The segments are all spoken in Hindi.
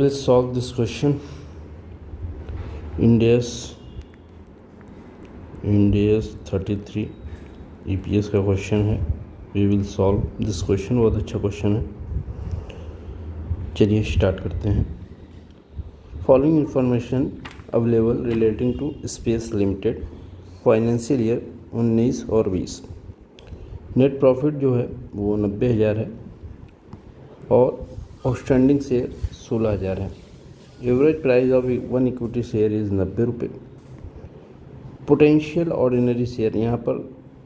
will solve this question. India's 33 EPS का क्वेश्चन है. We will solve this question. बहुत अच्छा क्वेश्चन है. चलिए स्टार्ट करते हैं. Following information available relating to space limited financial year 19 और 20. नेट प्रॉफिट जो है वो 90,000 है और आउटस्टैंडिंग शेयर 16,000 है. Average price of one equity share is 90 रुपये. पोटेंशियल ऑर्डिनरी शेयर यहाँ पर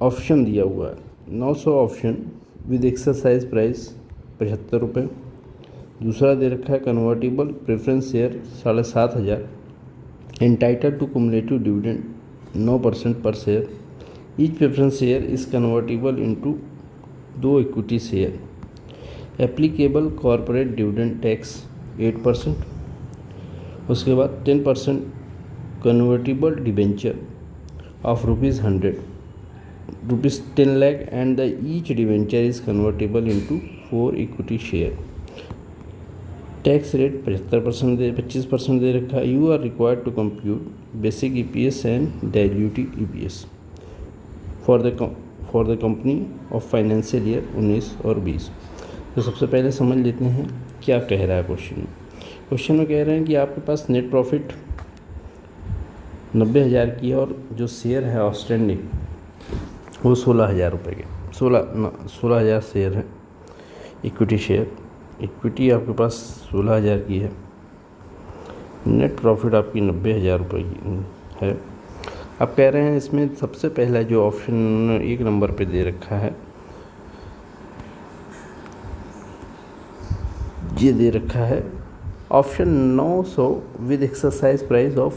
ऑप्शन दिया हुआ है 900 ऑप्शन विद एक्सरसाइज प्राइस 75 रुपये. दूसरा दे रखा है convertible preference share 7,500. Entitle to cumulative dividend 9% per share. Each preference share is convertible into 2 equity share. Applicable corporate dividend tax 8%. उसके बाद 10% convertible debenture of ₹100 ₹10 lakh and the each debenture is convertible into 4 equity share. Tax rate 25% दे रखा है. You are required to compute basic EPS and dilutive EPS for the company of financial year 19 और 20. तो सबसे पहले समझ लेते हैं क्या कह रहा है क्वेश्चन में. क्वेश्चन में कह रहे हैं कि आपके पास नेट प्रॉफिट 90,000 की है और जो शेयर है आउटस्टैंडिंग वो 16,000 रुपये के 16,000 शेयर है इक्विटी शेयर. इक्विटी आपके पास 16,000 की है. नेट प्रॉफिट आपकी 90,000 रुपये की है. आप कह रहे हैं इसमें सबसे पहला जो ऑप्शन 1 नंबर पे दे रखा है ये दे रखा है option 900 with exercise price of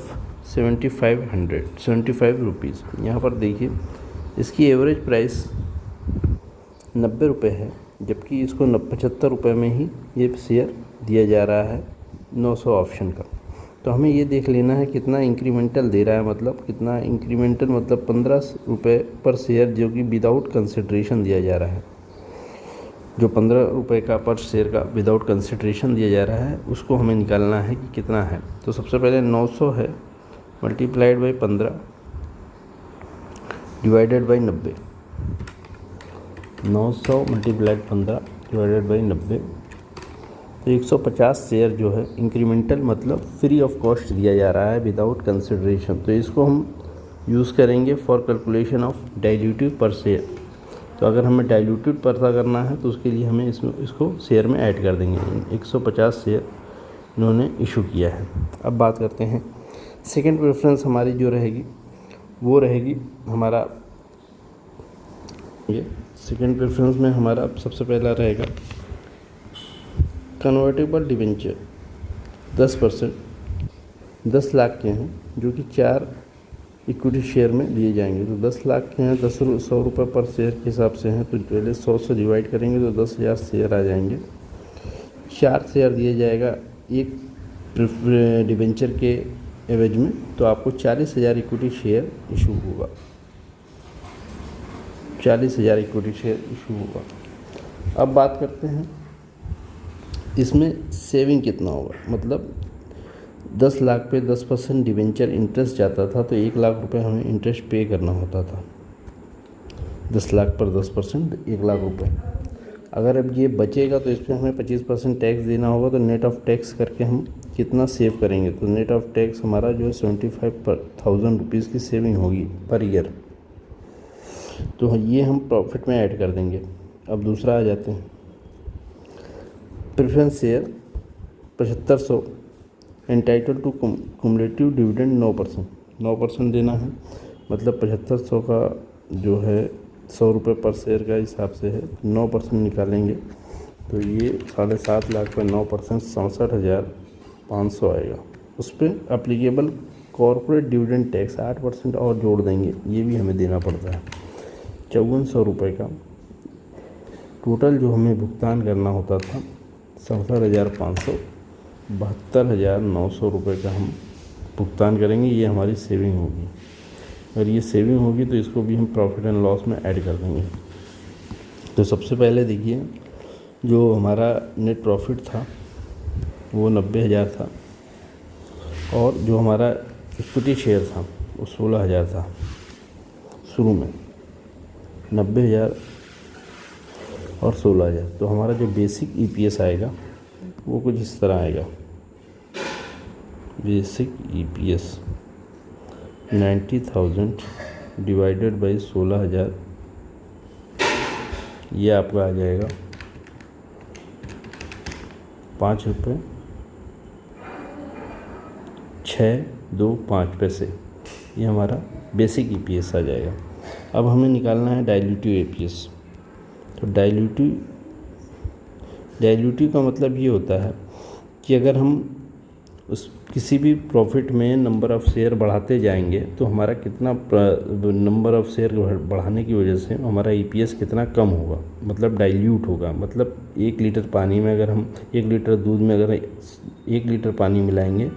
75 rupees. यहाँ पर देखिए इसकी एवरेज प्राइस 90 रुपये है जबकि इसको 75 रुपये में ही ये शेयर दिया जा रहा है 900 ऑप्शन का. तो हमें ये देख लेना है कितना इंक्रीमेंटल दे रहा है. मतलब कितना इंक्रीमेंटल मतलब 15 रुपये पर शेयर जो कि विदाउट कंसिडरेशन दिया जा रहा है. जो 15 रुपये का पर शेयर का विदाउट कंसिडरेशन दिया जा रहा है उसको हमें निकालना है कि कितना है. तो सबसे पहले 900 है multiplied by 15 divided by 90. 900 multiplied 15 divided by 90. तो 150 शेयर जो है इंक्रीमेंटल मतलब फ्री ऑफ कॉस्ट दिया जा रहा है विदाउट कंसिडरेशन. तो इसको हम यूज़ करेंगे फॉर कैलकुलेशन ऑफ डाइल्यूटिव पर शेयर. तो अगर हमें डाइल्यूटेड पता करना है तो उसके लिए हमें इसको शेयर में ऐड कर देंगे. 150 शेयर इन्होंने इशू किया है. अब बात करते हैं सेकंड प्रेफरेंस हमारी जो रहेगी वो रहेगी हमारा ये सेकंड प्रेफरेंस में हमारा सबसे पहला रहेगा कन्वर्टेबल डिबेंचर 10% 10 लाख के हैं जो कि 4 इक्विटी शेयर में दिए जाएंगे. तो 10 लाख के हैं 100 रुपये पर शेयर के हिसाब से हैं. तो पहले 100 से डिवाइड करेंगे तो 10,000 शेयर आ जाएंगे. 4 शेयर दिया जाएगा एक डिबेंचर के एवज में. तो आपको 40,000 इक्विटी शेयर इशू होगा. 40,000 इक्विटी शेयर इशू होगा. अब बात करते हैं इसमें सेविंग कितना होगा. मतलब 10 लाख पे 10% डिबेंचर इंटरेस्ट जाता था तो 1 लाख रुपए हमें इंटरेस्ट पे करना होता था. 10 लाख पर 10% 1 लाख रुपए. अगर अब ये बचेगा तो इस पर हमें 25% टैक्स देना होगा. तो नेट ऑफ टैक्स करके हम कितना सेव करेंगे. तो नेट ऑफ टैक्स हमारा जो है 75,000 रुपीज़ की सेविंग होगी पर ईयर. तो ये हम प्रॉफिट में ऐड कर देंगे. अब दूसरा आ जाते हैं preference share 7500. Entitle to cumulative dividend 9% देना है. मतलब 7500 का जो है 100 रुपये पर शेयर का हिसाब से है. 9% निकालेंगे तो ये 7.5 लाख पर 9% 67,500 आएगा. उस पर अप्लीकेबल कॉरपोरेट डिविडेंड टैक्स 8% और जोड़ देंगे. ये भी हमें देना पड़ता है 5400 रुपये का. टोटल जो हमें भुगतान करना होता था 67,500 72,900 रुपये का हम भुगतान करेंगे. ये हमारी सेविंग होगी. अगर ये सेविंग होगी तो इसको भी हम प्रॉफिट एंड लॉस में ऐड कर देंगे. तो सबसे पहले देखिए जो हमारा नेट प्रॉफिट था वो 90,000 था, और जो हमारा इक्विटी शेयर था वो 16,000 था शुरू में। 90,000 और 16,000, तो हमारा जो बेसिक EPS आएगा वो कुछ इस तरह आएगा। बेसिक EPS 90,000 डिवाइडेड बाई 16,000, ये आपका आ जाएगा 5 रुपये 625 पैसे। ये हमारा बेसिक EPS आ जाएगा। अब हमें निकालना है डाइल्यूटिव EPS। तो डाइल्यूटिव का मतलब ये होता है कि अगर हम उस किसी भी प्रॉफिट में नंबर ऑफ़ शेयर बढ़ाते जाएंगे तो हमारा कितना नंबर ऑफ़ शेयर बढ़ाने की वजह से हमारा EPS कितना कम होगा, मतलब डाइल्यूट होगा। मतलब 1 लीटर पानी में अगर हम 1 लीटर दूध में अगर 1 लीटर पानी मिलाएंगे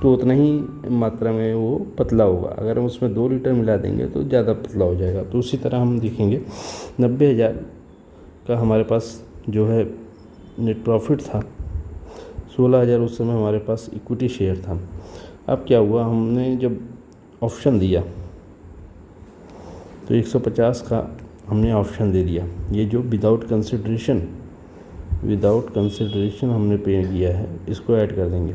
तो उतना ही मात्रा में वो पतला होगा। अगर हम उसमें 2 लीटर मिला देंगे तो ज़्यादा पतला हो जाएगा। तो उसी तरह हम देखेंगे 90,000 का हमारे पास जो है नेट प्रॉफिट था, 16,000 उस समय हमारे पास इक्विटी शेयर था। अब क्या हुआ, हमने जब ऑप्शन दिया तो 150 का हमने ऑप्शन दे दिया। ये जो विदाउट कंसिडरेशन हमने पे किया है, इसको ऐड कर देंगे।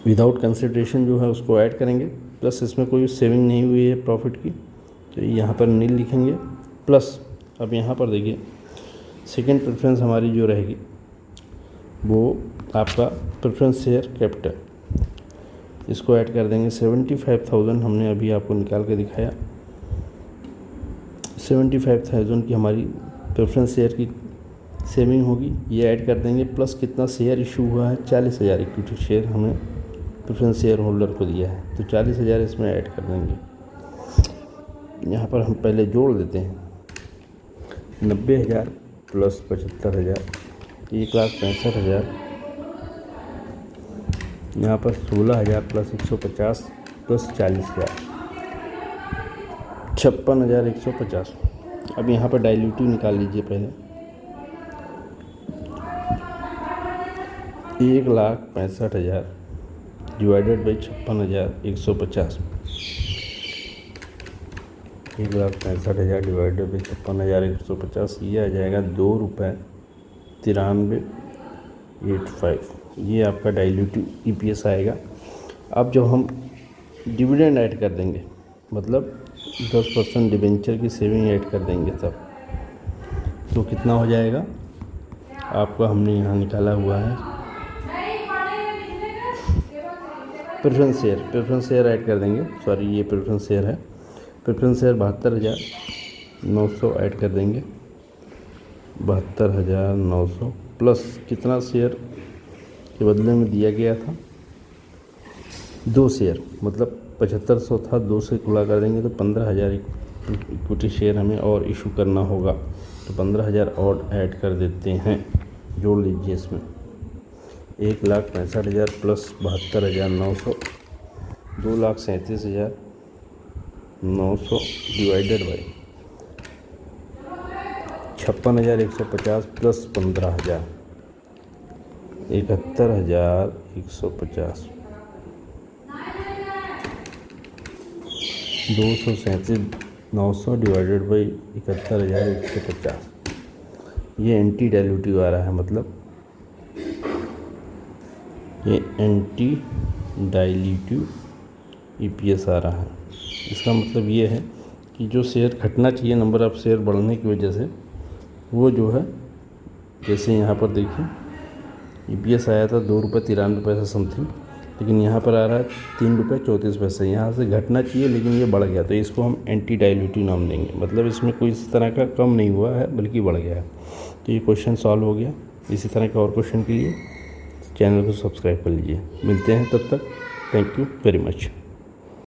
विदाउट कंसिडरेशन जो है उसको ऐड करेंगे, प्लस इसमें कोई सेविंग नहीं हुई है प्रॉफिट की, तो यहाँ पर नील लिखेंगे। प्लस अब यहाँ पर देखिए सेकेंड प्रेफरेंस हमारी जो रहेगी वो आपका प्रेफरेंस शेयर कैपिटल, इसको ऐड कर देंगे। 75,000 हमने अभी आपको निकाल के दिखाया। 75,000 की हमारी प्रेफरेंस शेयर की सेविंग होगी, ये ऐड कर देंगे। प्लस कितना शेयर इशू हुआ है, 40,000 इक्विटी शेयर हमने प्रेफरेंस शेयर होल्डर को दिया है, तो 40,000 इसमें ऐड कर देंगे। यहाँ पर हम पहले जोड़ देते हैं 90,000 प्लस 75,000, 1,65,000। यहाँ पर 16,000 प्लस 150 प्लस 40,000, 56,150। अब यहाँ पर डाइल्यूटिव निकाल लीजिए पहले। 1,65,000 डिवाइडेड बाई 56,150। 1,65,000 डिवाइडेड बाई 56,150, ये आ जाएगा ₹2.9385। ये आपका डाइल्यूटिव EPS आएगा। अब जब हम डिविडेंड ऐड कर देंगे, मतलब 10% डिबेंचर की सेविंग ऐड कर देंगे, तब तो कितना हो जाएगा आपका, हमने यहाँ निकाला हुआ है प्रेफरेंस शेयर ऐड कर देंगे। सॉरी, ये प्रेफरेंस शेयर है। प्रेफरेंस शेयर 72,900 ऐड कर देंगे। 72,900 प्लस कितना शेयर के बदले में दिया गया था, 2 शेयर, मतलब 7500 था, 2 से गुणा कर देंगे तो 15,000 इक्विटी शेयर हमें और इशू करना होगा। तो 15,000 और ऐड कर देते हैं, जोड़ लीजिए इसमें। 1,65,000 plus 72,900, 2,37,900 divided by 56,150 plus 15,000, 71,150, 237,900 divided by 71,150। ये एंटी डाइल्यूटिव आ रहा है, मतलब ये एंटी डाइल्यूटिव EPS आ रहा है। इसका मतलब ये है कि जो शेयर घटना चाहिए नंबर ऑफ़ शेयर बढ़ने की वजह से, वो जो है, जैसे यहाँ पर देखिए EPS आया था ₹2.93 समथिंग, लेकिन यहाँ पर आ रहा है ₹3.34। यहाँ से घटना चाहिए लेकिन ये बढ़ गया, तो इसको हम एंटी डाइल्यूटिव नाम देंगे। मतलब इसमें कोई इस तरह का कम नहीं हुआ है बल्कि बढ़ गया है। तो ये क्वेश्चन सॉल्व हो गया। इसी तरह के और क्वेश्चन के लिए चैनल को सब्सक्राइब कर लीजिए। मिलते हैं तब तक, थैंक यू वेरी मच।